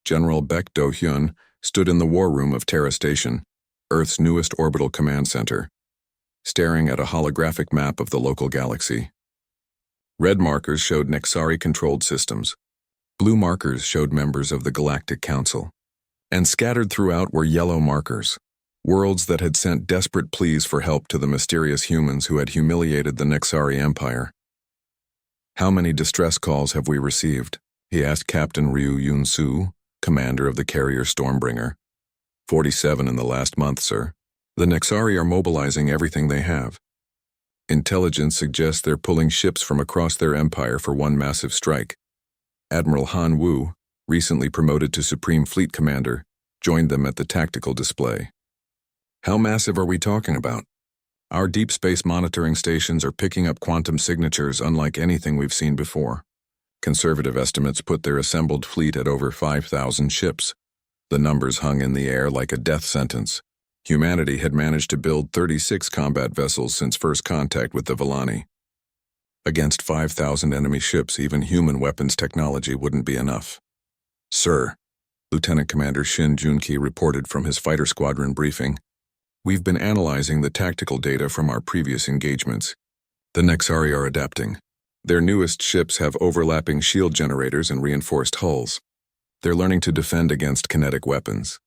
General Baek Do-hyun stood in the war room of Terra Station, Earth's newest orbital command center, staring at a holographic map of the local galaxy. Red markers showed Nexari-controlled systems. Blue markers showed members of the Galactic Council. And scattered throughout were yellow markers, worlds that had sent desperate pleas for help to the mysterious humans who had humiliated the Nexari Empire. "How many distress calls have we received?" he asked Captain Ryu Yun-soo, commander of the carrier Stormbringer. 47 in the last month, sir. The Nexari are mobilizing everything they have. Intelligence suggests they're pulling ships from across their empire for one massive strike. Admiral Han Wu, recently promoted to Supreme Fleet Commander, joined them at the tactical display. "How massive are we talking about?" "Our deep space monitoring stations are picking up quantum signatures unlike anything we've seen before. Conservative estimates put their assembled fleet at over 5,000 ships. The numbers hung in the air like a death sentence. Humanity had managed to build 36 combat vessels since first contact with the Villani. Against 5,000 enemy ships, even human weapons technology wouldn't be enough. "Sir," Lieutenant Commander Shin Junki reported from his fighter squadron briefing, "we've been analyzing the tactical data from our previous engagements. The Nexari are adapting. Their newest ships have overlapping shield generators and reinforced hulls. They're learning to defend against kinetic weapons."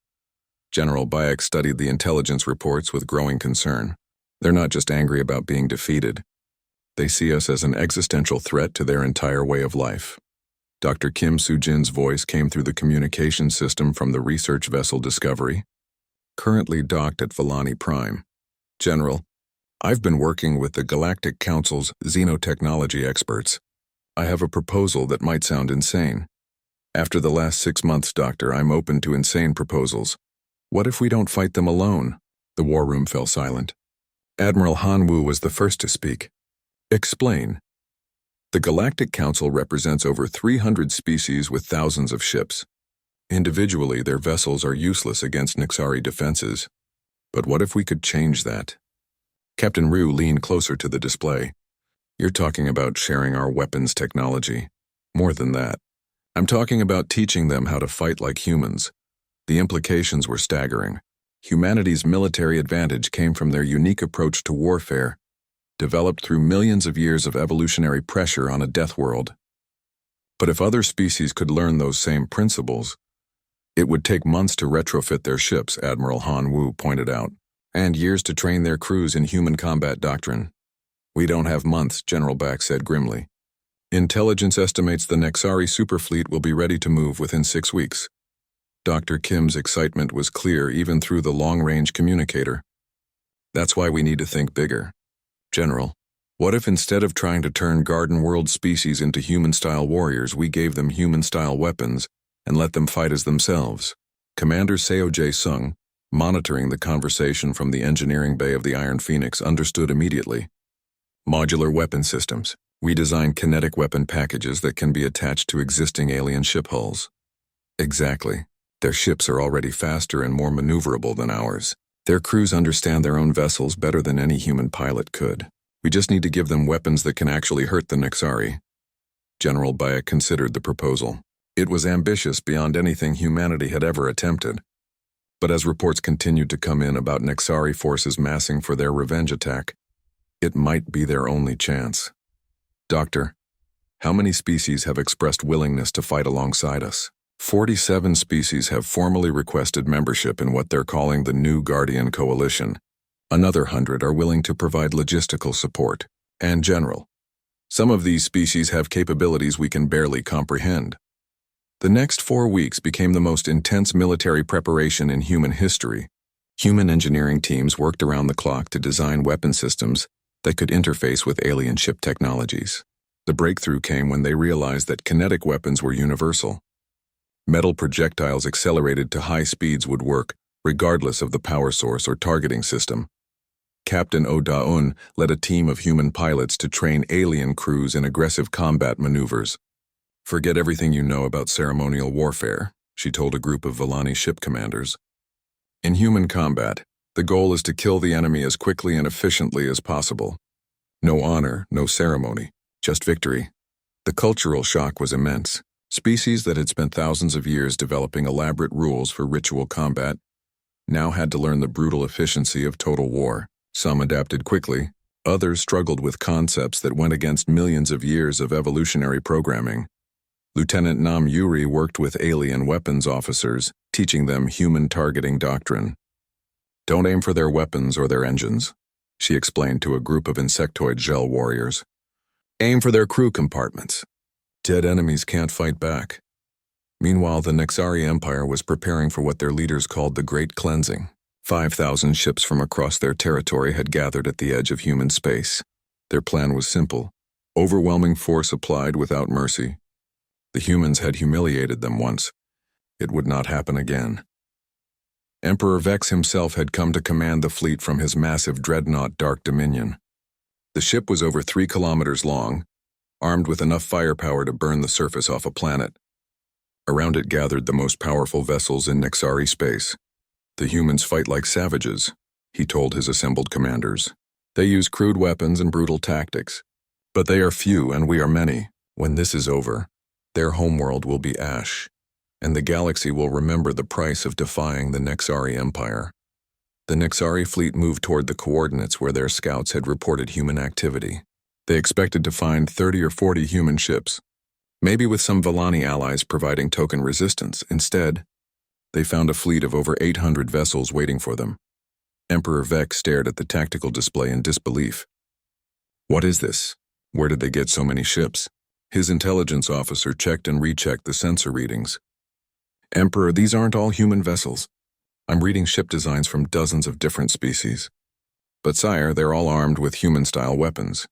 General Bayek studied the intelligence reports with growing concern. They're not just angry about being defeated. They see us as an existential threat to their entire way of life. Dr. Kim Soo-jin's voice came through the communication system from the research vessel Discovery, currently docked at Villani Prime. "General, I've been working with the Galactic Council's xenotechnology experts. I have a proposal that might sound insane. After the last 6 months, Doctor, I'm open to insane proposals. What if we don't fight them alone?" The war room fell silent. Admiral Han Wu was the first to speak. "Explain." "The Galactic Council represents over 300 species with thousands of ships. Individually, their vessels are useless against Nexari defenses. But what if we could change that?" Captain Ryu leaned closer to the display. "You're talking about sharing our weapons technology. More than that. I'm talking about teaching them how to fight like humans." The implications were staggering. Humanity's military advantage came from their unique approach to warfare, developed through millions of years of evolutionary pressure on a death world. But if other species could learn those same principles, it would take months to retrofit their ships, Admiral Han Wu pointed out, and years to train their crews in human combat doctrine. "We don't have months," General Baek said grimly. "Intelligence estimates the Nexari superfleet will be ready to move within 6 weeks. Dr. Kim's excitement was clear even through the long-range communicator. "That's why we need to think bigger. General, what if instead of trying to turn Garden World species into human-style warriors, we gave them human-style weapons and let them fight as themselves?" Commander Seo Jae-sung, monitoring the conversation from the engineering bay of the Iron Phoenix, understood immediately. "Modular weapon systems. We design kinetic weapon packages that can be attached to existing alien ship hulls." "Exactly. Their ships are already faster and more maneuverable than ours. Their crews understand their own vessels better than any human pilot could. We just need to give them weapons that can actually hurt the Nexari." General Bayek considered the proposal. It was ambitious beyond anything humanity had ever attempted. But as reports continued to come in about Nexari forces massing for their revenge attack, it might be their only chance. "Doctor, how many species have expressed willingness to fight alongside us?" 47 species have formally requested membership in what they're calling the New Guardian Coalition. Another 100 are willing to provide logistical support. And General, some of these species have capabilities we can barely comprehend. The next 4 weeks became the most intense military preparation in human history. Human engineering teams worked around the clock to design weapon systems that could interface with alien ship technologies. The breakthrough came when they realized that kinetic weapons were universal. Metal projectiles accelerated to high speeds would work, regardless of the power source or targeting system. Captain Oh Da-un led a team of human pilots to train alien crews in aggressive combat maneuvers. "Forget everything you know about ceremonial warfare," she told a group of Villani ship commanders. "In human combat, the goal is to kill the enemy as quickly and efficiently as possible. No honor, no ceremony, just victory." The cultural shock was immense. Species that had spent thousands of years developing elaborate rules for ritual combat now had to learn the brutal efficiency of total war. Some adapted quickly, others struggled with concepts that went against millions of years of evolutionary programming. Lieutenant Nam Yuri worked with alien weapons officers, teaching them human targeting doctrine. "Don't aim for their weapons or their engines," she explained to a group of insectoid gel warriors. "Aim for their crew compartments. Dead enemies can't fight back." Meanwhile, the Nexari Empire was preparing for what their leaders called the Great Cleansing. 5,000 ships from across their territory had gathered at the edge of human space. Their plan was simple: overwhelming force applied without mercy. The humans had humiliated them once. It would not happen again. Emperor Vex himself had come to command the fleet from his massive dreadnought Dark Dominion. The ship was over 3 kilometers long, armed with enough firepower to burn the surface off a planet. Around it gathered the most powerful vessels in Nexari space. "The humans fight like savages," he told his assembled commanders. "They use crude weapons and brutal tactics. But they are few and we are many. When this is over, their homeworld will be ash, and the galaxy will remember the price of defying the Nexari Empire." The Nexari fleet moved toward the coordinates where their scouts had reported human activity. They expected to find 30 or 40 human ships, maybe with some Villani allies providing token resistance. Instead, they found a fleet of over 800 vessels waiting for them. Emperor Vex stared at the tactical display in disbelief. "What is this? Where did they get so many ships?" His intelligence officer checked and rechecked the sensor readings. "Emperor, these aren't all human vessels. I'm reading ship designs from dozens of different species. But sire, they're all armed with human-style weapons."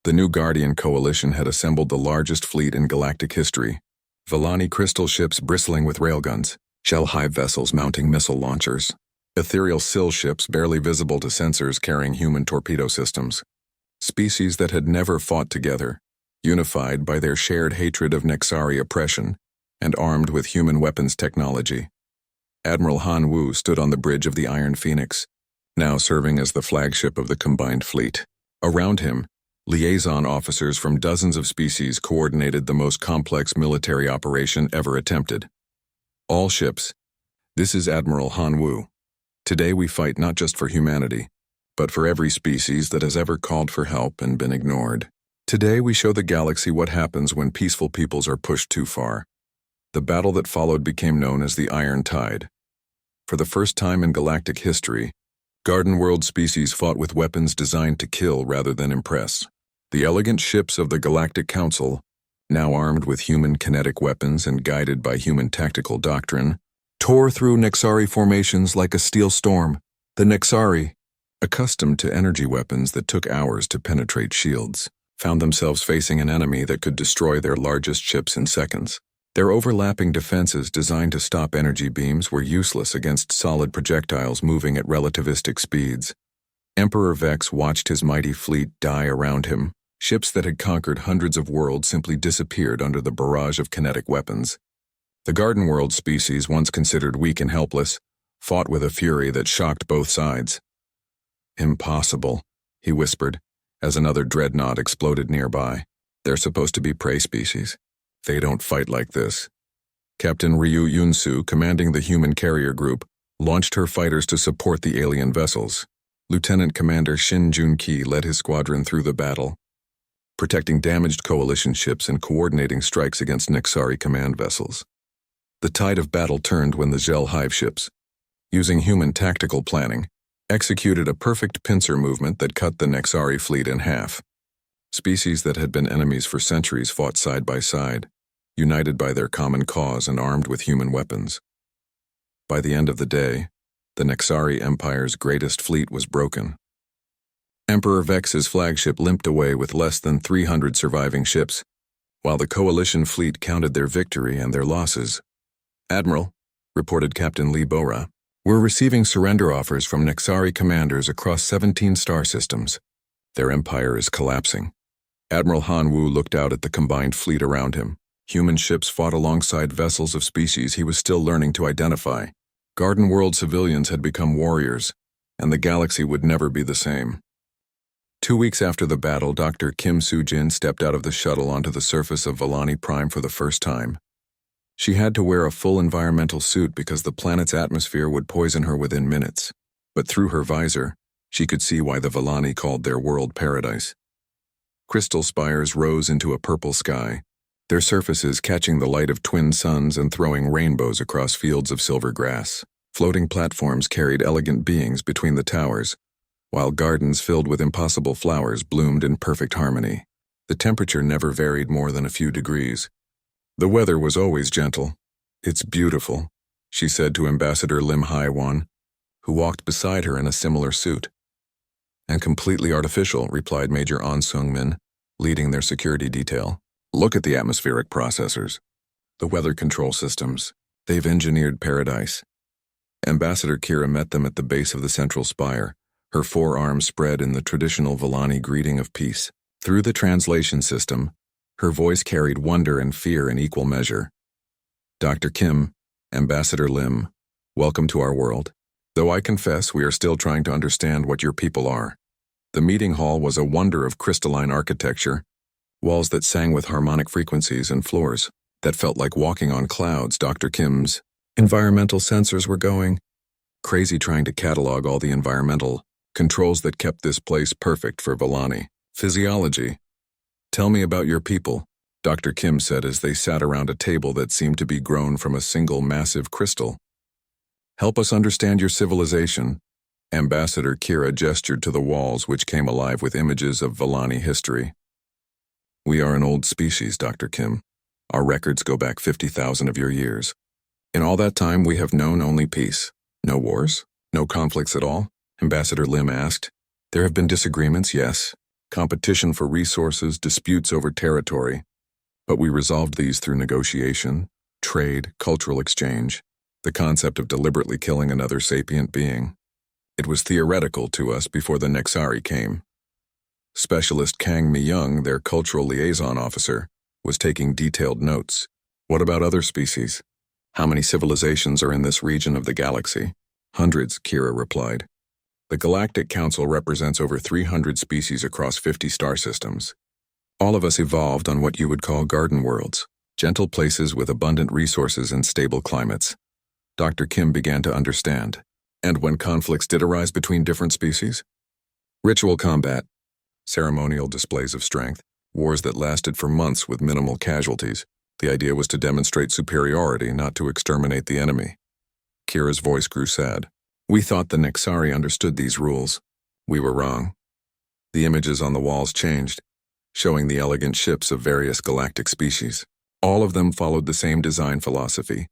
The new Guardian Coalition had assembled the largest fleet in galactic history. Villani crystal ships bristling with railguns, shell hive vessels mounting missile launchers, ethereal sill ships barely visible to sensors carrying human torpedo systems. Species that had never fought together, unified by their shared hatred of Nexari oppression, and armed with human weapons technology. Admiral Han Wu stood on the bridge of the Iron Phoenix, now serving as the flagship of the combined fleet. Around him, liaison officers from dozens of species coordinated the most complex military operation ever attempted. "All ships, this is Admiral Han Wu. Today we fight not just for humanity, but for every species that has ever called for help and been ignored. Today we show the galaxy what happens when peaceful peoples are pushed too far." The battle that followed became known as the Iron Tide. For the first time in galactic history, Garden World species fought with weapons designed to kill rather than impress. The elegant ships of the Galactic Council, now armed with human kinetic weapons and guided by human tactical doctrine, tore through Nexari formations like a steel storm. The Nexari, accustomed to energy weapons that took hours to penetrate shields, found themselves facing an enemy that could destroy their largest ships in seconds. Their overlapping defenses designed to stop energy beams were useless against solid projectiles moving at relativistic speeds. Emperor Vex watched his mighty fleet die around him. Ships that had conquered hundreds of worlds simply disappeared under the barrage of kinetic weapons. The Garden World species, once considered weak and helpless, fought with a fury that shocked both sides. "Impossible," he whispered, as another dreadnought exploded nearby. "They're supposed to be prey species. They don't fight like this." Captain Ryu Yunsu, commanding the human carrier group, launched her fighters to support the alien vessels. Lieutenant Commander Shin Jun-ki led his squadron through the battle, protecting damaged coalition ships and coordinating strikes against Nexari command vessels. The tide of battle turned when the Gel Hive ships, using human tactical planning, executed a perfect pincer movement that cut the Nexari fleet in half. Species that had been enemies for centuries fought side by side, united by their common cause and armed with human weapons. By the end of the day, the Nexari Empire's greatest fleet was broken. Emperor Vex's flagship limped away with less than 300 surviving ships, while the coalition fleet counted their victory and their losses. "Admiral," reported Captain Lee Bora, "we're receiving surrender offers from Nexari commanders across 17 star systems. Their empire is collapsing." Admiral Han Wu looked out at the combined fleet around him. Human ships fought alongside vessels of species he was still learning to identify. Garden World civilians had become warriors, and the galaxy would never be the same. 2 weeks after the battle, Dr. Kim Soo-jin stepped out of the shuttle onto the surface of Volani Prime for the first time. She had to wear a full environmental suit because the planet's atmosphere would poison her within minutes. But through her visor, she could see why the Volani called their world paradise. Crystal spires rose into a purple sky, their surfaces catching the light of twin suns and throwing rainbows across fields of silver grass. Floating platforms carried elegant beings between the towers, while gardens filled with impossible flowers bloomed in perfect harmony. The temperature never varied more than a few degrees. The weather was always gentle. "It's beautiful," she said to Ambassador Lim Hai-won, who walked beside her in a similar suit. "And completely artificial," replied Major An Sung-min, leading their security detail. "Look at the atmospheric processors, the weather control systems. They've engineered paradise." Ambassador Kira met them at the base of the central spire, her forearms spread in the traditional Volani greeting of peace. Through the translation system, her voice carried wonder and fear in equal measure. "Dr. Kim, Ambassador Lim, welcome to our world. Though I confess we are still trying to understand what your people are." The meeting hall was a wonder of crystalline architecture, walls that sang with harmonic frequencies and floors that felt like walking on clouds. Dr. Kim's environmental sensors were going crazy trying to catalog all the environmental controls that kept this place perfect for Volani. "Physiology. Tell me about your people," Dr. Kim said as they sat around a table that seemed to be grown from a single massive crystal. "Help us understand your civilization." Ambassador Kira gestured to the walls, which came alive with images of Volani history. "We are an old species, Dr. Kim. Our records go back 50,000 of your years. In all that time, we have known only peace. No wars? No conflicts at all?" Ambassador Lim asked. "There have been disagreements, yes. Competition for resources, disputes over territory. But we resolved these through negotiation, trade, cultural exchange, the concept of deliberately killing another sapient being. It was theoretical to us before the Nexari came." Specialist Kang Mi-young, their cultural liaison officer, was taking detailed notes. "What about other species? How many civilizations are in this region of the galaxy?" "Hundreds," Kira replied. "The Galactic Council represents over 300 species across 50 star systems. All of us evolved on what you would call garden worlds, gentle places with abundant resources and stable climates." Dr. Kim began to understand. "And when conflicts did arise between different species?" "Ritual combat, ceremonial displays of strength, wars that lasted for months with minimal casualties. The idea was to demonstrate superiority, not to exterminate the enemy." Kira's voice grew sad. "We thought the Nexari understood these rules. We were wrong." The images on the walls changed, showing the elegant ships of various galactic species. All of them followed the same design philosophy.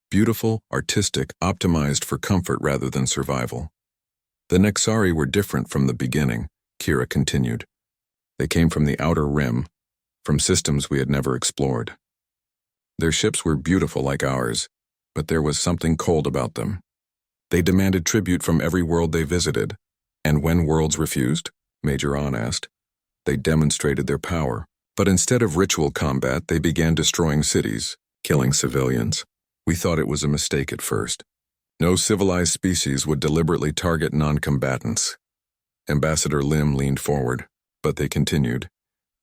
Beautiful, artistic, optimized for comfort rather than survival. "The Nexari were different from the beginning," Kira continued. "They came from the outer rim, from systems we had never explored. Their ships were beautiful like ours, but there was something cold about them. They demanded tribute from every world they visited, and when worlds refused," Major An asked, "they demonstrated their power. But instead of ritual combat, they began destroying cities, killing civilians. We thought it was a mistake at first. No civilized species would deliberately target non-combatants." Ambassador Lim leaned forward, but they continued.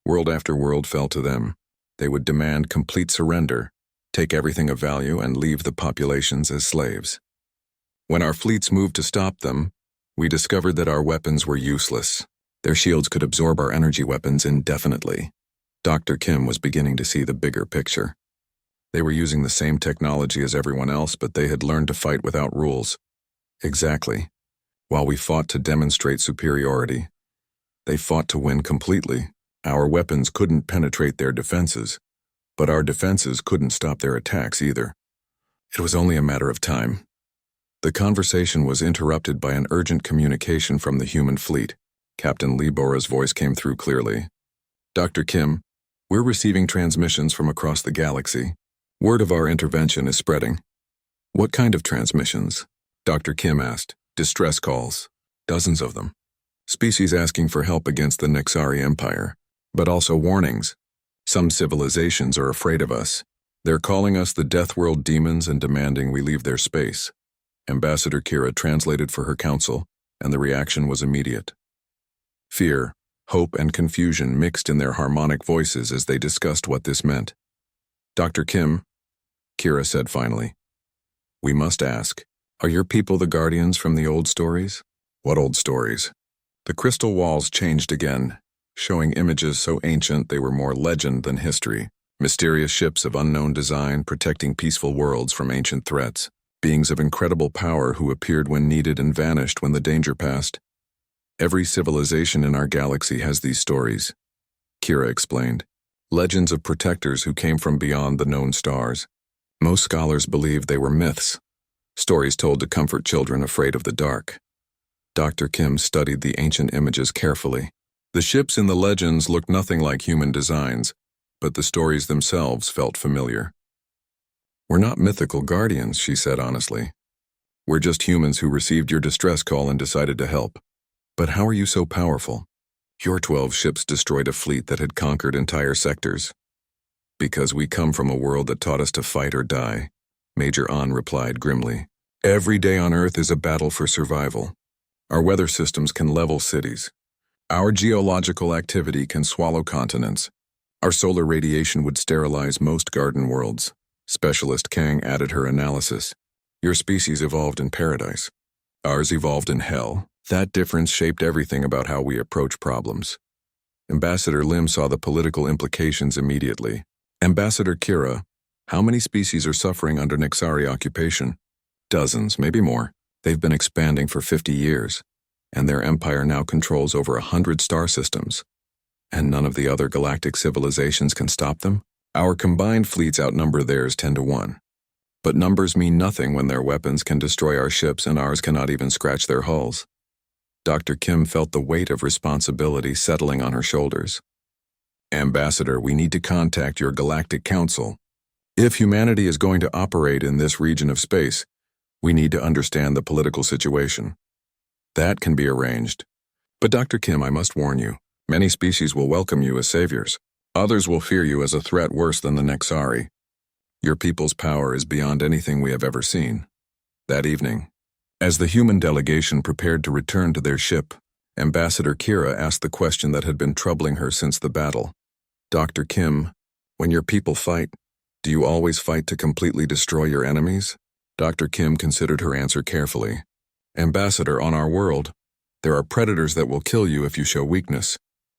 World after world fell to them. They would demand complete surrender, take everything of value, and leave the populations as slaves. When our fleets moved to stop them, we discovered that our weapons were useless. Their shields could absorb our energy weapons indefinitely. Dr. Kim was beginning to see the bigger picture. They were using the same technology as everyone else, but they had learned to fight without rules. Exactly. While we fought to demonstrate superiority, they fought to win completely. Our weapons couldn't penetrate their defenses, but our defenses couldn't stop their attacks either. It was only a matter of time. The conversation was interrupted by an urgent communication from the human fleet. Captain Lee Bora's voice came through clearly. "Dr. Kim, we're receiving transmissions from across the galaxy. Word of our intervention is spreading." "What kind of transmissions?" Dr. Kim asked. "Distress calls. Dozens of them. Species asking for help against the Nexari Empire, but also warnings. Some civilizations are afraid of us. They're calling us the Deathworld demons and demanding we leave their space." Ambassador Kira translated for her council, and the reaction was immediate. Fear, hope, and confusion mixed in their harmonic voices as they discussed what this meant. "Dr. Kim," Kira said finally, "we must ask, are your people the guardians from the old stories?" "What old stories?" The crystal walls changed again, showing images so ancient they were more legend than history. Mysterious ships of unknown design protecting peaceful worlds from ancient threats. Beings of incredible power who appeared when needed and vanished when the danger passed. "Every civilization in our galaxy has these stories," Kira explained. "Legends of protectors who came from beyond the known stars. Most scholars believe they were myths, stories told to comfort children afraid of the dark." Dr. Kim studied the ancient images carefully. The ships in the legends looked nothing like human designs, but the stories themselves felt familiar. "We're not mythical guardians," she said honestly. "We're just humans who received your distress call and decided to help. But how are you so powerful? Your 12 ships destroyed a fleet that had conquered entire sectors." "Because we come from a world that taught us to fight or die," Major An replied grimly. "Every day on Earth is a battle for survival. Our weather systems can level cities. Our geological activity can swallow continents. Our solar radiation would sterilize most garden worlds." Specialist Kang added her analysis. "Your species evolved in paradise. Ours evolved in hell. That difference shaped everything about how we approach problems." Ambassador Lim saw the political implications immediately. "Ambassador Kira, how many species are suffering under Nexari occupation?" "Dozens, maybe more. They've been expanding for 50 years, and their empire now controls over 100 star systems. And none of the other galactic civilizations can stop them? Our combined fleets outnumber theirs 10 to 1. But numbers mean nothing when their weapons can destroy our ships and ours cannot even scratch their hulls." Dr. Kim felt the weight of responsibility settling on her shoulders. "Ambassador, we need to contact your Galactic Council. If humanity is going to operate in this region of space, we need to understand the political situation." "That can be arranged. But Dr. Kim, I must warn you, many species will welcome you as saviors. Others will fear you as a threat worse than the Nexari. Your people's power is beyond anything we have ever seen." That evening, as the human delegation prepared to return to their ship, Ambassador Kira asked the question that had been troubling her since the battle. "Dr. Kim, when your people fight, do you always fight to completely destroy your enemies?" Dr. Kim considered her answer carefully. "Ambassador, on our world, there are predators that will kill you if you show weakness.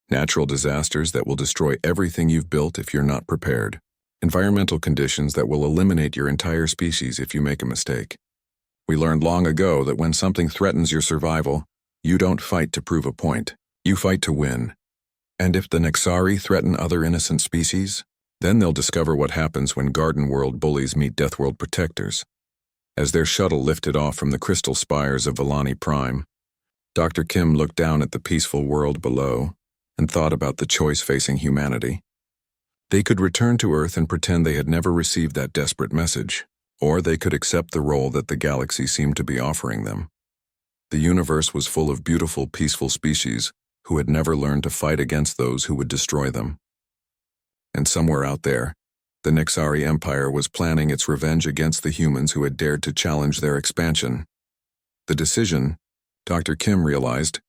Natural disasters that will destroy everything you've built if you're not prepared. Environmental conditions that will eliminate your entire species if you make a mistake. We learned long ago that when something threatens your survival, you don't fight to prove a point. You fight to win. And if the Nexari threaten other innocent species, then they'll discover what happens when Garden World bullies meet Deathworld protectors." As their shuttle lifted off from the crystal spires of Villani Prime, Dr. Kim looked down at the peaceful world below and thought about the choice facing humanity. They could return to Earth and pretend they had never received that desperate message, or they could accept the role that the galaxy seemed to be offering them. The universe was full of beautiful, peaceful species who had never learned to fight against those who would destroy them. And somewhere out there, the Nexari Empire was planning its revenge against the humans who had dared to challenge their expansion. The decision, Dr. Kim realized,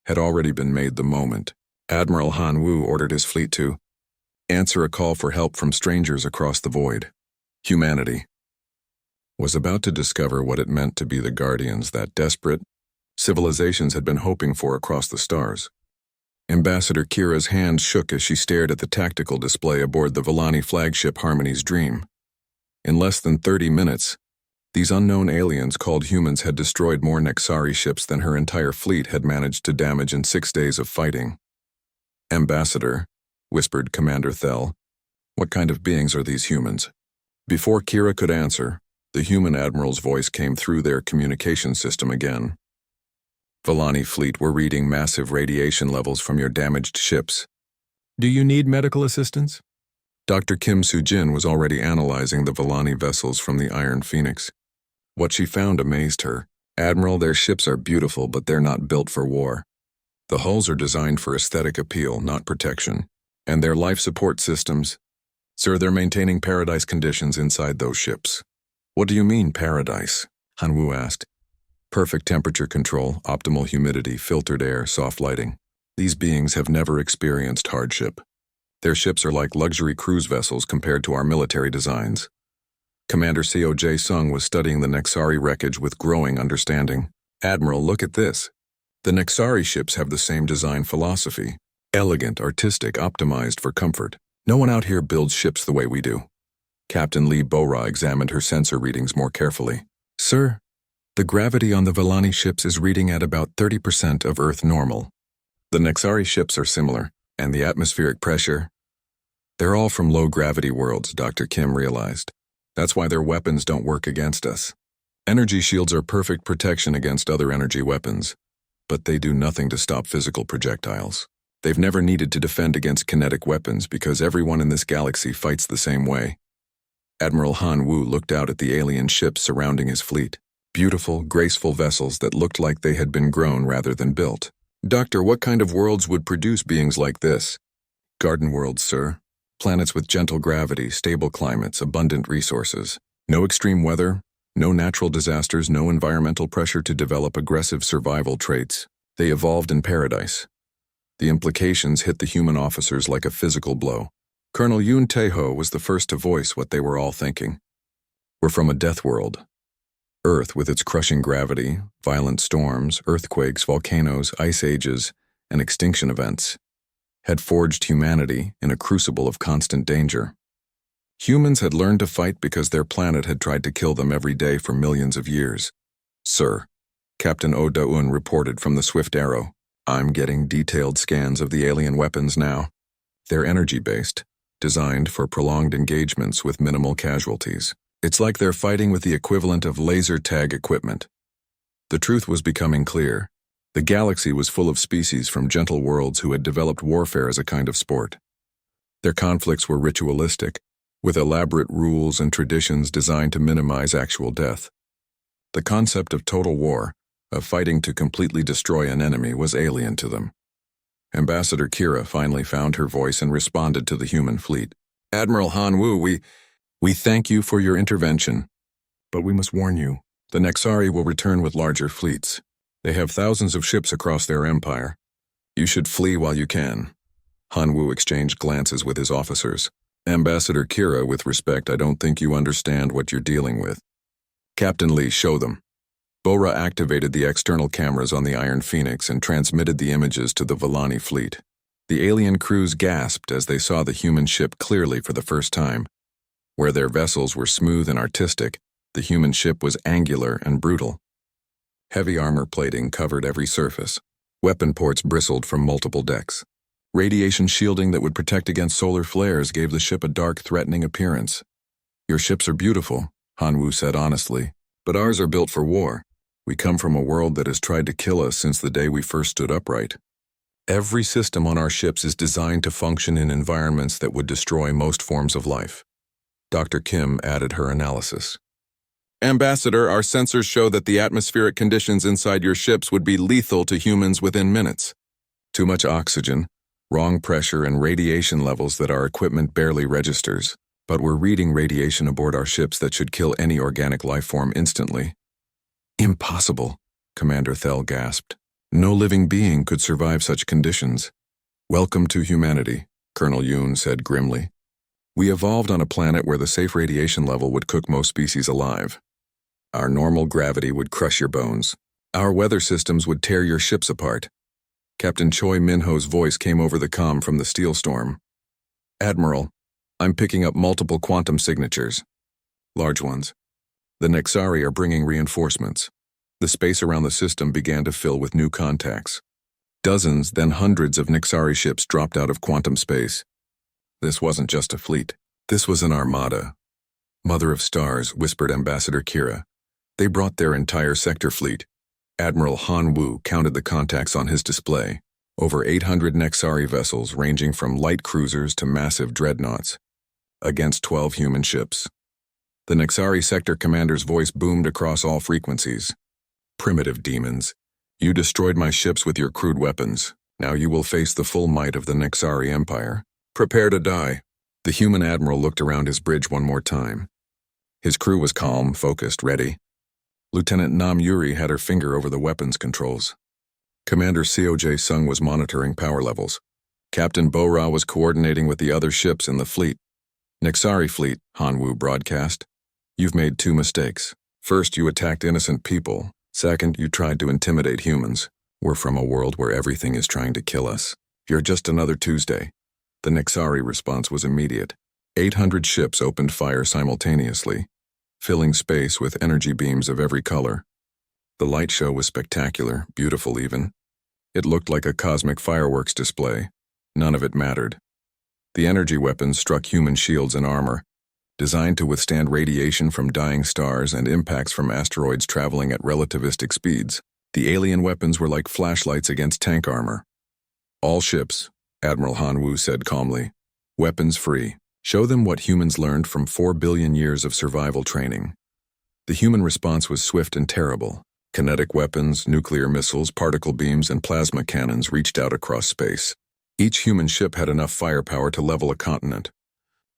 had already been made the moment. Admiral Han Wu ordered his fleet to answer a call for help from strangers across the void. Humanity was about to discover what it meant to be the guardians that desperate civilizations had been hoping for across the stars. Ambassador Kira's hand shook as she stared at the tactical display aboard the Villani flagship Harmony's Dream. In less than 30 minutes, these unknown aliens called humans had destroyed more Nexari ships than her entire fleet had managed to damage in 6 days of fighting. "Ambassador," whispered Commander Thel, "what kind of beings are these humans?" Before Kira could answer, the human admiral's voice came through their communication system again. "Villani fleet, we're reading massive radiation levels from your damaged ships. Do you need medical assistance?" Dr. Kim Soo-jin was already analyzing the Villani vessels from the Iron Phoenix. What she found amazed her. "Admiral, their ships are beautiful, but they're not built for war. The hulls are designed for aesthetic appeal, not protection. And their life support systems, sir, they're maintaining paradise conditions inside those ships." "What do you mean, paradise?" Hanwoo asked. "Perfect temperature control, optimal humidity, filtered air, soft lighting. These beings have never experienced hardship. Their ships are like luxury cruise vessels compared to our military designs. Commander Coj Sung was studying the Nexari wreckage with growing understanding. Admiral, look at this. The Nexari ships have the same design philosophy. Elegant, artistic, optimized for comfort. No one out here builds ships the way we do. Captain Lee Bora examined her sensor readings more carefully. Sir, the gravity on the Vellani ships is reading at about 30% of Earth normal. The Nexari ships are similar, and the atmospheric pressure? They're all from low-gravity worlds, Dr. Kim realized. That's why their weapons don't work against us. Energy shields are perfect protection against other energy weapons, but they do nothing to stop physical projectiles. They've never needed to defend against kinetic weapons because everyone in this galaxy fights the same way. Admiral Han Wu looked out at the alien ships surrounding his fleet. Beautiful, graceful vessels that looked like they had been grown rather than built. Doctor, what kind of worlds would produce beings like this? Garden worlds, sir. Planets with gentle gravity, stable climates, abundant resources. No extreme weather, no natural disasters, no environmental pressure to develop aggressive survival traits. They evolved in paradise. The implications hit the human officers like a physical blow. Colonel Yoon Tae-ho was the first to voice what they were all thinking. We're from a death world. Earth, with its crushing gravity, violent storms, earthquakes, volcanoes, ice ages, and extinction events, had forged humanity in a crucible of constant danger. Humans had learned to fight because their planet had tried to kill them every day for millions of years. Sir, Captain Oh Do-eun reported from the Swift Arrow. I'm getting detailed scans of the alien weapons now. They're energy-based, designed for prolonged engagements with minimal casualties. It's like they're fighting with the equivalent of laser tag equipment. The truth was becoming clear. The galaxy was full of species from gentle worlds who had developed warfare as a kind of sport. Their conflicts were ritualistic, with elaborate rules and traditions designed to minimize actual death. The concept of total war, of fighting to completely destroy an enemy, was alien to them. Ambassador Kira finally found her voice and responded to the human fleet. Admiral Han Wu, we thank you for your intervention. But we must warn you, the Nexari will return with larger fleets. They have thousands of ships across their empire. You should flee while you can. Han Wu exchanged glances with his officers. Ambassador Kira, with respect, I don't think you understand what you're dealing with. Captain Lee, show them. Bora activated the external cameras on the Iron Phoenix and transmitted the images to the Vellani fleet. The alien crews gasped as they saw the human ship clearly for the first time. Where their vessels were smooth and artistic, the human ship was angular and brutal. Heavy armor plating covered every surface. Weapon ports bristled from multiple decks. Radiation shielding that would protect against solar flares gave the ship a dark, threatening appearance. Your ships are beautiful, Han Wu said honestly, but ours are built for war. We come from a world that has tried to kill us since the day we first stood upright. Every system on our ships is designed to function in environments that would destroy most forms of life. Dr. Kim added her analysis. Ambassador, our sensors show that the atmospheric conditions inside your ships would be lethal to humans within minutes. Too much oxygen, wrong pressure, and radiation levels that our equipment barely registers. But we're reading radiation aboard our ships that should kill any organic life form instantly. Impossible, Commander Thel gasped. No living being could survive such conditions. Welcome to humanity, Colonel Yoon said grimly. We evolved on a planet where the safe radiation level would cook most species alive. Our normal gravity would crush your bones. Our weather systems would tear your ships apart. Captain Choi Min-ho's voice came over the comm from the steel storm. Admiral, I'm picking up multiple quantum signatures. Large ones. The Nexari are bringing reinforcements. The space around the system began to fill with new contacts. Dozens, then hundreds of Nexari ships dropped out of quantum space. This wasn't just a fleet. This was an armada. Mother of Stars, whispered Ambassador Kira. They brought their entire sector fleet. Admiral Han Wu counted the contacts on his display. Over 800 Nexari vessels ranging from light cruisers to massive dreadnoughts. Against 12 human ships. The Nexari sector commander's voice boomed across all frequencies. Primitive demons. You destroyed my ships with your crude weapons. Now you will face the full might of the Nexari Empire. Prepare to die. The human admiral looked around his bridge one more time. His crew was calm, focused, ready. Lieutenant Nam Yuri had her finger over the weapons controls. Commander COJ Sung was monitoring power levels. Captain Bo-Ra was coordinating with the other ships in the fleet. Nexari fleet, Hanwoo broadcast. You've made two mistakes. First, you attacked innocent people. Second, you tried to intimidate humans. We're from a world where everything is trying to kill us. You're just another Tuesday. The Nexari response was immediate. 800 ships opened fire simultaneously, filling space with energy beams of every color. The light show was spectacular, beautiful even. It looked like a cosmic fireworks display. None of it mattered. The energy weapons struck human shields and armor, designed to withstand radiation from dying stars and impacts from asteroids traveling at relativistic speeds. The alien weapons were like flashlights against tank armor. All ships, Admiral Hanwoo said calmly. Weapons free. Show them what humans learned from 4 billion years of survival training. The human response was swift and terrible. Kinetic weapons, nuclear missiles, particle beams, and plasma cannons reached out across space. Each human ship had enough firepower to level a continent.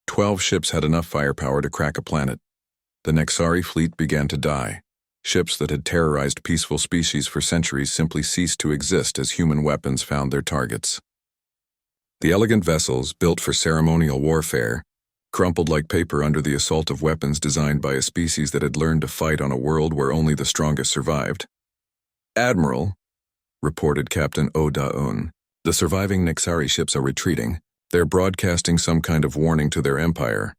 12 ships had enough firepower to crack a planet. The Nexari fleet began to die. Ships that had terrorized peaceful species for centuries simply ceased to exist as human weapons found their targets. The elegant vessels, built for ceremonial warfare, crumpled like paper under the assault of weapons designed by a species that had learned to fight on a world where only the strongest survived. Admiral, reported Captain Oh Da-un, the surviving Nexari ships are retreating. They're broadcasting some kind of warning to their empire.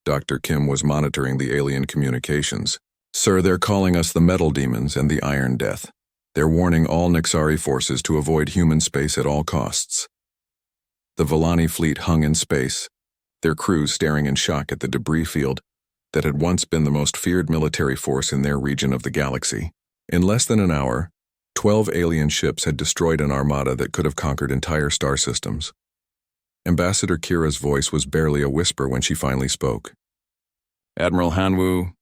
Dr. Kim was monitoring the alien communications. Sir, they're calling us the Metal Demons and the Iron Death. They're warning all Nexari forces to avoid human space at all costs. The Volani fleet hung in space, their crews staring in shock at the debris field that had once been the most feared military force in their region of the galaxy. In less than an hour, 12 alien ships had destroyed an armada that could have conquered entire star systems. Ambassador Kira's voice was barely a whisper when she finally spoke. Admiral Hanwoo,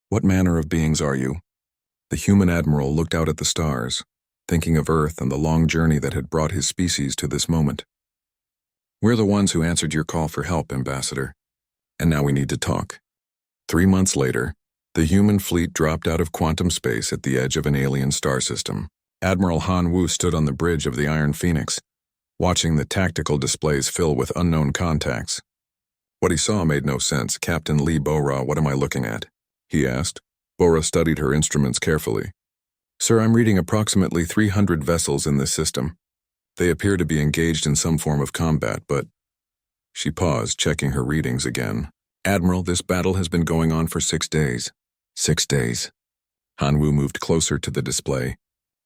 what manner of beings are you? The human admiral looked out at the stars, thinking of Earth and the long journey that had brought his species to this moment. We're the ones who answered your call for help, Ambassador. And now we need to talk. 3 months later, the human fleet dropped out of quantum space at the edge of an alien star system. Admiral Hanwoo stood on the bridge of the Iron Phoenix, watching the tactical displays fill with unknown contacts. What he saw made no sense. Captain Lee Bo-Ra, what am I looking at? He asked. Bo-Ra studied her instruments carefully. Sir, I'm reading approximately 300 vessels in this system. They appear to be engaged in some form of combat, but... She paused, checking her readings again. Admiral, this battle has been going on for 6 days. 6 days. Hanwoo moved closer to the display.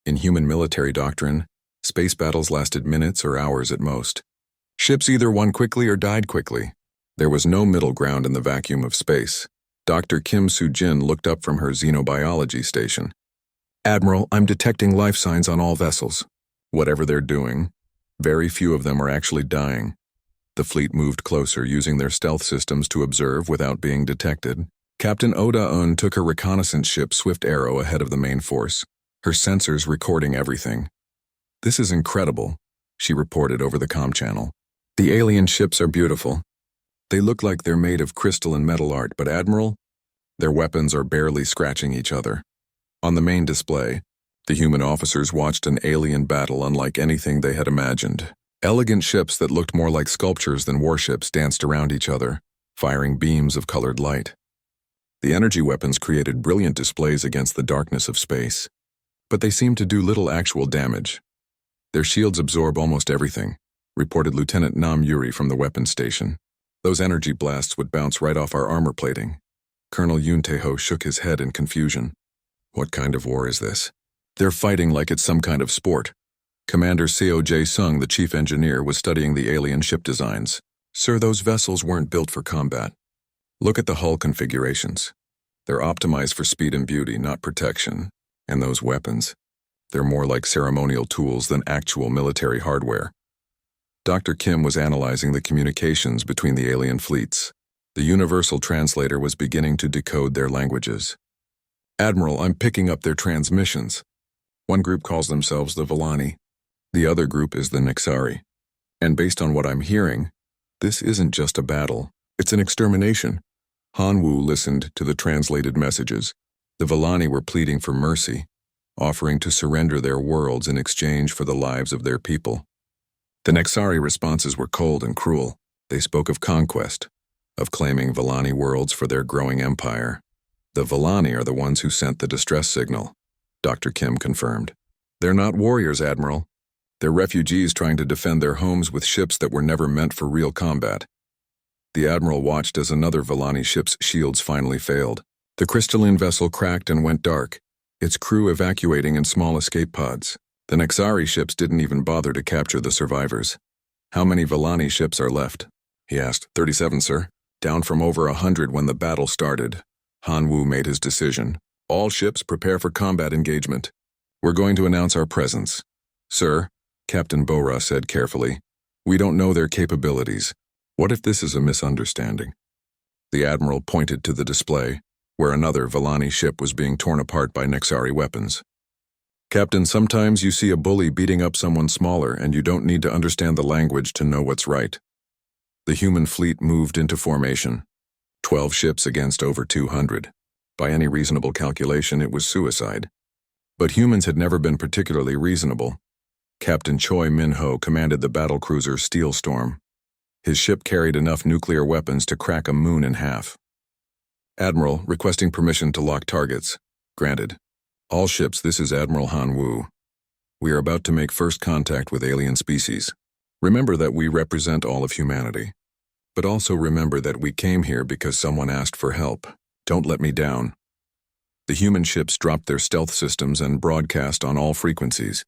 In human military doctrine, space battles lasted minutes or hours at most. Ships either won quickly or died quickly. There was no middle ground in the vacuum of space. Dr. Kim Soo-jin looked up from her xenobiology station. Admiral, I'm detecting life signs on all vessels. Whatever they're doing, very few of them are actually dying. The fleet moved closer, using their stealth systems to observe without being detected. Captain Oh Da-un took her reconnaissance ship Swift Arrow ahead of the main force, her sensors recording everything. This is incredible, she reported over the comm channel. The alien ships are beautiful. They look like they're made of crystal and metal art, but Admiral, their weapons are barely scratching each other. On the main display, the human officers watched an alien battle unlike anything they had imagined. Elegant ships that looked more like sculptures than warships danced around each other, firing beams of colored light. The energy weapons created brilliant displays against the darkness of space, but they seemed to do little actual damage. Their shields absorb almost everything, reported Lieutenant Nam Yuri from the weapons station. Those energy blasts would bounce right off our armor plating. Colonel Yoon Tae-ho shook his head in confusion. What kind of war is this? They're fighting like it's some kind of sport. Commander Seo Sung, the chief engineer, was studying the alien ship designs. Sir, those vessels weren't built for combat. Look at the hull configurations. They're optimized for speed and beauty, not protection. And those weapons, they're more like ceremonial tools than actual military hardware. Dr. Kim was analyzing the communications between the alien fleets. The universal translator was beginning to decode their languages. Admiral, I'm picking up their transmissions. One group calls themselves the Volani. The other group is the Nexari. And based on what I'm hearing, this isn't just a battle. It's an extermination. Hanwoo listened to the translated messages. The Volani were pleading for mercy. offering to surrender their worlds in exchange for the lives of their people. The Nexari responses were cold and cruel. They spoke of conquest, of claiming Villani worlds for their growing empire. The Villani are the ones who sent the distress signal, Dr. Kim confirmed. They're not warriors, Admiral. They're refugees trying to defend their homes with ships that were never meant for real combat. The Admiral watched as another Villani ship's shields finally failed. The crystalline vessel cracked and went dark, its crew evacuating in small escape pods. The Nexari ships didn't even bother to capture the survivors. How many Villani ships are left? He asked. 37, sir. Down from over 100 when the battle started. Han Wu made his decision. All ships prepare for combat engagement. We're going to announce our presence. Sir, Captain Bora said carefully, we don't know their capabilities. What if this is a misunderstanding? The Admiral pointed to the display, where another Villani ship was being torn apart by Nexari weapons. Captain, sometimes you see a bully beating up someone smaller and you don't need to understand the language to know what's right. The human fleet moved into formation. 12 ships against over 200. By any reasonable calculation, it was suicide. But humans had never been particularly reasonable. Captain Choi Min-ho commanded the battlecruiser Steelstorm. His ship carried enough nuclear weapons to crack a moon in half. Admiral, requesting permission to lock targets. Granted. All ships, this is Admiral Han Wu. We are about to make first contact with alien species. Remember that we represent all of humanity. But also remember that we came here because someone asked for help. Don't let me down. The human ships dropped their stealth systems and broadcast on all frequencies.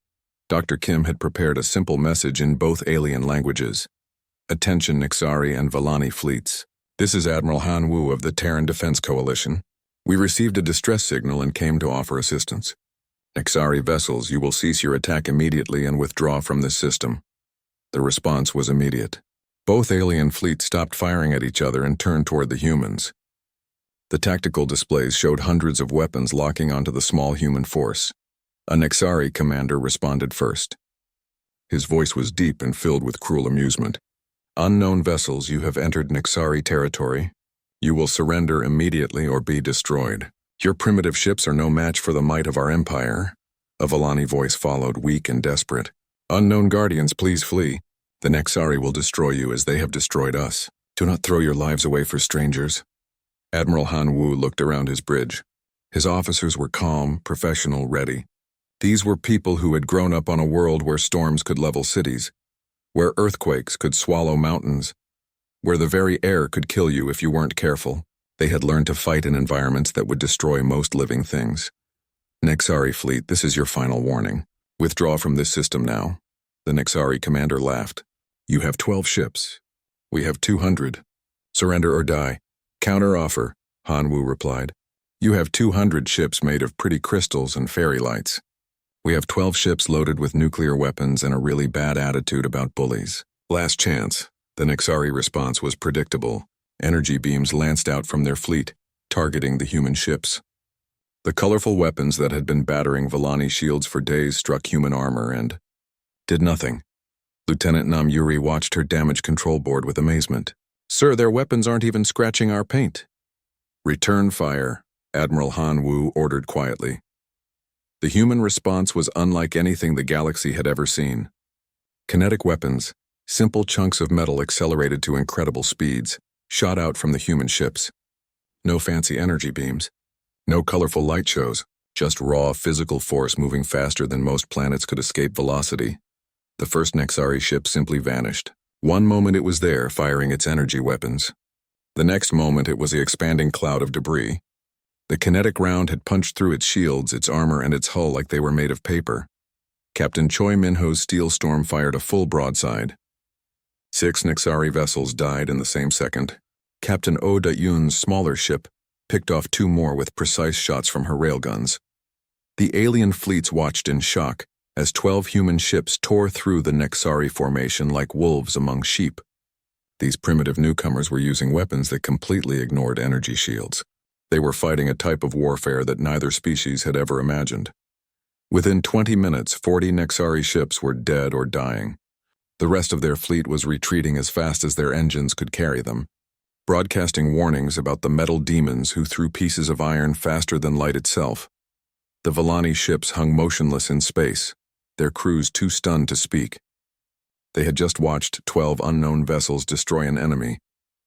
Dr. Kim had prepared a simple message in both alien languages. Attention Nexari and Villani fleets. This is Admiral Han Wu of the Terran Defense Coalition. We received a distress signal and came to offer assistance. Nexari vessels, you will cease your attack immediately and withdraw from this system. The response was immediate. Both alien fleets stopped firing at each other and turned toward the humans. The tactical displays showed hundreds of weapons locking onto the small human force. A Nexari commander responded first. His voice was deep and filled with cruel amusement. Unknown vessels, you have entered Nexari territory. You will surrender immediately or be destroyed. Your primitive ships are no match for the might of our empire. A Villani voice followed, weak and desperate. Unknown guardians, please flee. The Nexari will destroy you as they have destroyed us. Do not throw your lives away for strangers. Admiral Han Wu looked around his bridge. His officers were calm, professional, ready. These were people who had grown up on a world where storms could level cities, where earthquakes could swallow mountains, where the very air could kill you if you weren't careful. They had learned to fight in environments that would destroy most living things. Nexari fleet, this is your final warning. Withdraw from this system now. The Nexari commander laughed. You have 12 ships. We have 200. Surrender or die. Counter offer, Han Wu replied. You have 200 ships made of pretty crystals and fairy lights. We have 12 ships loaded with nuclear weapons and a really bad attitude about bullies. Last chance. The Nexari response was predictable. Energy beams lanced out from their fleet, targeting the human ships. The colorful weapons that had been battering Villani shields for days struck human armor and did nothing. Lieutenant Nam Yuri watched her damage control board with amazement. Sir, their weapons aren't even scratching our paint. Return fire, Admiral Han Wu ordered quietly. The human response was unlike anything the galaxy had ever seen. Kinetic weapons, simple chunks of metal accelerated to incredible speeds, shot out from the human ships. No fancy energy beams. No colorful light shows, just raw physical force moving faster than most planets could escape velocity. The first Nexari ship simply vanished. One moment it was there, firing its energy weapons. The next moment it was the expanding cloud of debris. The kinetic round had punched through its shields, its armor, and its hull like they were made of paper. Captain Choi Min-ho's steel storm fired a full broadside. 6 Nexari vessels died in the same second. Captain Oh Da-yoon's smaller ship picked off 2 more with precise shots from her railguns. The alien fleets watched in shock as 12 human ships tore through the Nexari formation like wolves among sheep. These primitive newcomers were using weapons that completely ignored energy shields. They were fighting a type of warfare that neither species had ever imagined. Within 20 minutes, 40 Nexari ships were dead or dying. The rest of their fleet was retreating as fast as their engines could carry them, broadcasting warnings about the metal demons who threw pieces of iron faster than light itself. The Vallani ships hung motionless in space, their crews too stunned to speak. They had just watched 12 unknown vessels destroy an enemy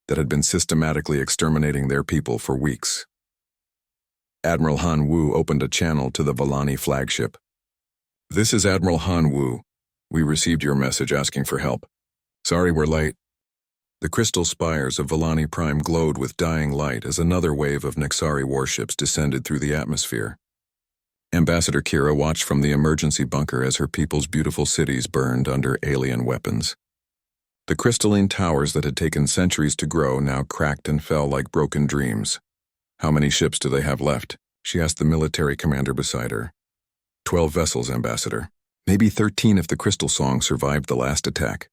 that had been systematically exterminating their people for weeks. Admiral Han Wu opened a channel to the Vallani flagship. "This is Admiral Han Wu. We received your message asking for help. Sorry we're late." The crystal spires of Vallani Prime glowed with dying light as another wave of Nexari warships descended through the atmosphere. Ambassador Kira watched from the emergency bunker as her people's beautiful cities burned under alien weapons. The crystalline towers that had taken centuries to grow now cracked and fell like broken dreams. "How many ships do they have left?" she asked the military commander beside her. 12 vessels, Ambassador. Maybe 13 if the Crystal Song survived the last attack."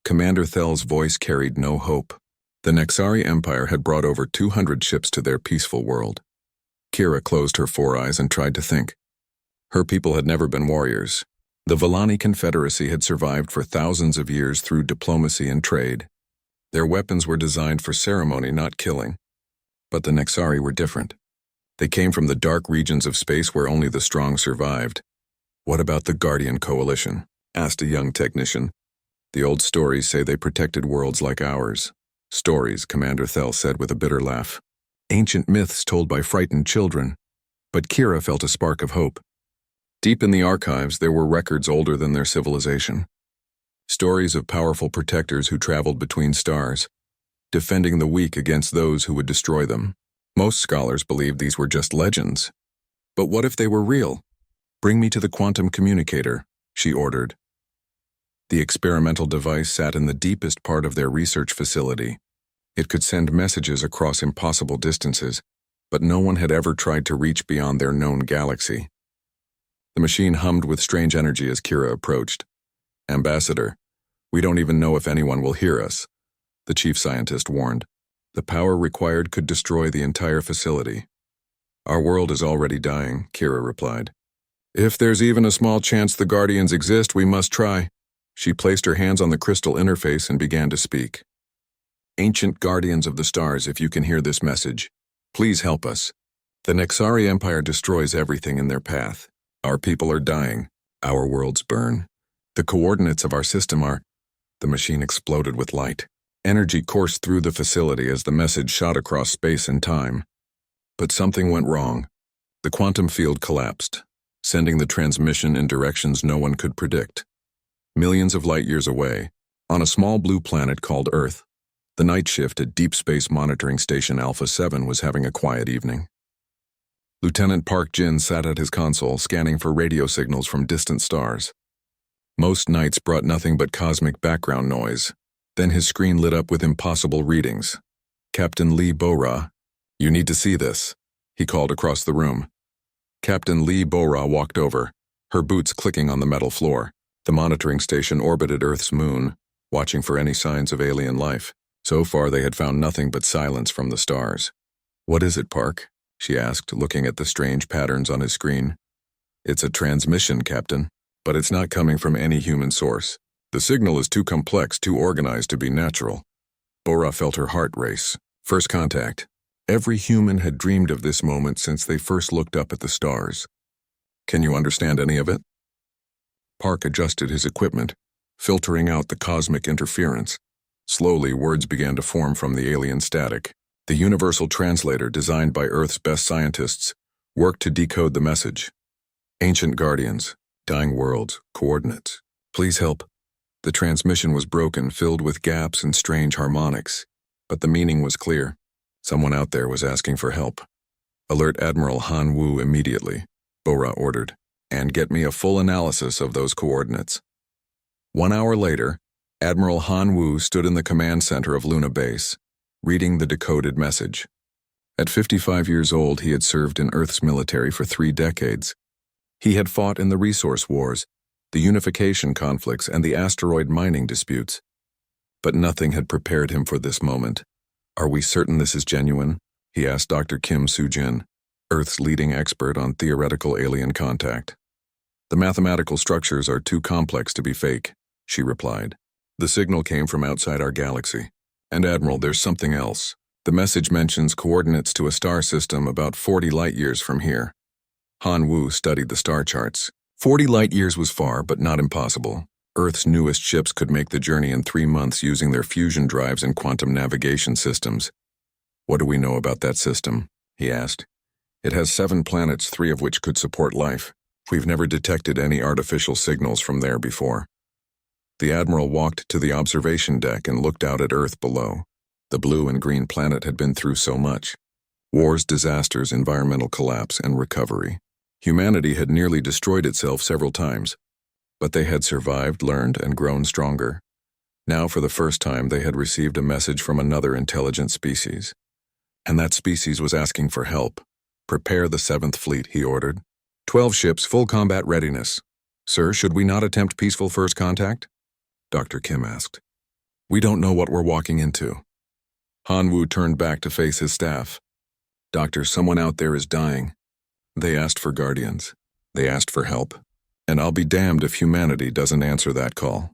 Commander Thel's voice carried no hope. The Nexari Empire had brought over 200 ships to their peaceful world. Kira closed her 4 eyes and tried to think. Her people had never been warriors. The Vallani Confederacy had survived for thousands of years through diplomacy and trade. Their weapons were designed for ceremony, not killing. But the Nexari were different. They came from the dark regions of space where only the strong survived. "What about the Guardian Coalition?" asked a young technician. "The old stories say they protected worlds like ours." "Stories," Commander Thel said with a bitter laugh. "Ancient myths told by frightened children." But Kira felt a spark of hope. Deep in the archives, there were records older than their civilization. Stories of powerful protectors who traveled between stars, defending the weak against those who would destroy them. Most scholars believed these were just legends. But what if they were real? "Bring me to the quantum communicator," she ordered. The experimental device sat in the deepest part of their research facility. It could send messages across impossible distances, but no one had ever tried to reach beyond their known galaxy. The machine hummed with strange energy as Kira approached. "Ambassador, we don't even know if anyone will hear us," the chief scientist warned. "The power required could destroy the entire facility." "Our world is already dying," Kira replied. "If there's even a small chance the Guardians exist, we must try." She placed her hands on the crystal interface and began to speak. "Ancient Guardians of the Stars, if you can hear this message, please help us. The Nexari Empire destroys everything in their path. Our people are dying. Our worlds burn. The coordinates of our system are—" The machine exploded with light. Energy coursed through the facility as the message shot across space and time. But something went wrong. The quantum field collapsed, sending the transmission in directions no one could predict. Millions of light years away, on a small blue planet called Earth, the night shift at Deep Space Monitoring Station Alpha 7 was having a quiet evening. Lieutenant Park Jin sat at his console scanning for radio signals from distant stars. Most nights brought nothing but cosmic background noise. Then his screen lit up with impossible readings. "Captain Lee Bora, you need to see this," he called across the room. Captain Lee Bora walked over, her boots clicking on the metal floor. The monitoring station orbited Earth's moon, watching for any signs of alien life. So far they had found nothing but silence from the stars. "What is it, Park?" she asked, looking at the strange patterns on his screen. "It's a transmission, Captain, but it's not coming from any human source. The signal is too complex, too organized to be natural." Bora felt her heart race. First contact. Every human had dreamed of this moment since they first looked up at the stars. "Can you understand any of it?" Park adjusted his equipment, filtering out the cosmic interference. Slowly, words began to form from the alien static. The universal translator, designed by Earth's best scientists, worked to decode the message. "Ancient Guardians, dying worlds, coordinates. Please help." The transmission was broken, filled with gaps and strange harmonics, but the meaning was clear. Someone out there was asking for help. "Alert Admiral Han Wu immediately," Bora ordered, "and get me a full analysis of those coordinates." 1 hour later, Admiral Han Wu stood in the command center of Luna Base, reading the decoded message. At 55 years old, he had served in Earth's military for 3 decades. He had fought in the resource wars, the unification conflicts, and the asteroid mining disputes. But nothing had prepared him for this moment. "Are we certain this is genuine?" he asked Dr. Kim Soo-jin, Earth's leading expert on theoretical alien contact. "The mathematical structures are too complex to be fake," she replied. "The signal came from outside our galaxy. And Admiral, there's something else. The message mentions coordinates to a star system about 40 light years from here." Han Wu studied the star charts. 40 light-years was far, but not impossible. Earth's newest ships could make the journey in 3 months using their fusion drives and quantum navigation systems. What do we know about that system? He asked. It has 7 planets, 3 of which could support life. We've never detected any artificial signals from there before. The Admiral walked to the observation deck and looked out at Earth below. The blue and green planet had been through so much. Wars, disasters, environmental collapse, and recovery. Humanity had nearly destroyed itself several times, but they had survived, learned, and grown stronger. Now, for the first time, they had received a message from another intelligent species. And that species was asking for help. Prepare the 7th Fleet, he ordered. 12 ships, full combat readiness. Sir, should we not attempt peaceful first contact? Dr. Kim asked. We don't know what we're walking into. Han Wu turned back to face his staff. Doctor, someone out there is dying. They asked for guardians. They asked for help. And I'll be damned if humanity doesn't answer that call.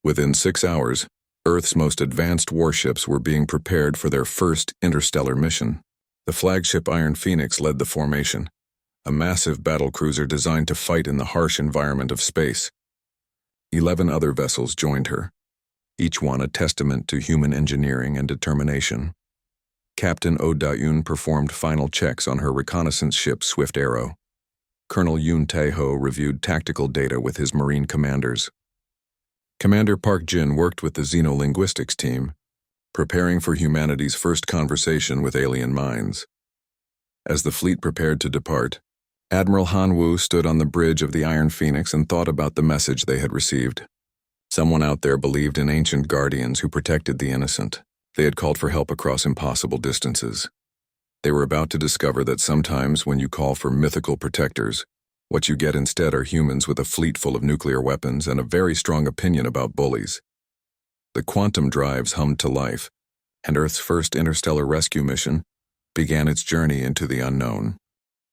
Within 6 hours, Earth's most advanced warships were being prepared for their first interstellar mission. The flagship Iron Phoenix led the formation, a massive battlecruiser designed to fight in the harsh environment of space. 11 other vessels joined her, each one a testament to human engineering and determination. Captain Oh Da-yoon performed final checks on her reconnaissance ship Swift Arrow. Colonel Yoon Tae-ho reviewed tactical data with his Marine commanders. Commander Park Jin worked with the xenolinguistics team, preparing for humanity's first conversation with alien minds. As the fleet prepared to depart, Admiral Han Wu stood on the bridge of the Iron Phoenix and thought about the message they had received. Someone out there believed in ancient guardians who protected the innocent. They had called for help across impossible distances. They were about to discover that sometimes when you call for mythical protectors, what you get instead are humans with a fleet full of nuclear weapons and a very strong opinion about bullies. The quantum drives hummed to life, and Earth's first interstellar rescue mission began its journey into the unknown.